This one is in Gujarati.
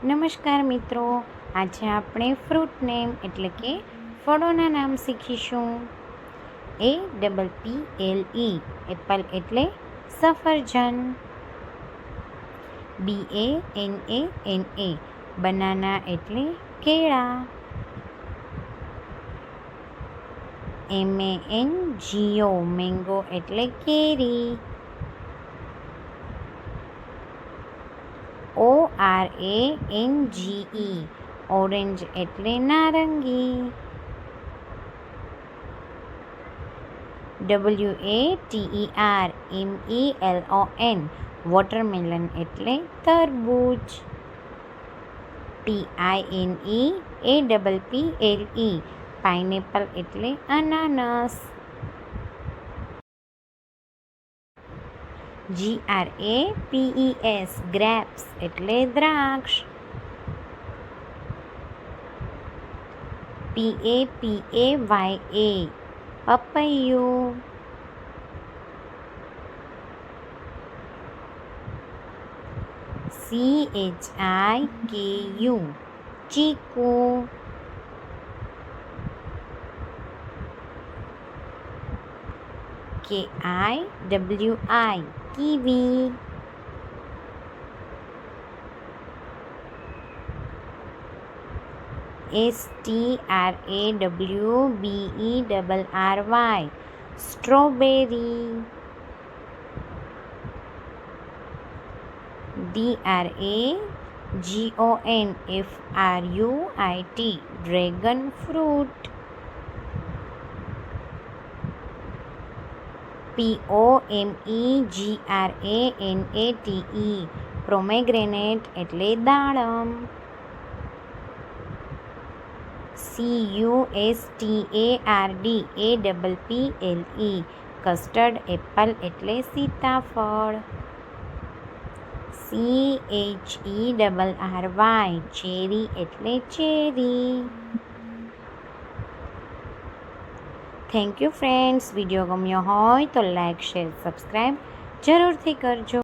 નમસ્કાર મિત્રો, આજે આપણે ફ્રૂટ નેમ એટલે કે ફળોના નામ શીખીશું. APPLE એપલ એટલે સફરજન. BANANA બનાના એટલે કેળા. MANGO મેંગો એટલે કેરી. ORANGE ઓરેન્જ એટલે નારંગી. WATERMELON વોટરમેલન એટલે તરબૂચ. PINEAPPLE પાઇનેપલ એટલે અનાનસ. GRAPES ગ્રેપ્સ એટલે દ્રાક્ષ. PAPAYA પપૈયું. CHIKU ચીકુ. KIWI kiwi. STRAWBERRY strawberry. DRAGONFRUIT dragon fruit. POMEGRANATE પોમેગ્રેનેટ એટલે દાડમ. CUSTARDAPPLE કસ્ટર્ડ એપલ એટલે સીતાફળ. CHERRY ચેરી એટલે cherry. Thank you friends. Video ગમ્યો હોય તો લાઈક, શેર, સબસ્ક્રાઈબ જરૂરથી કરજો.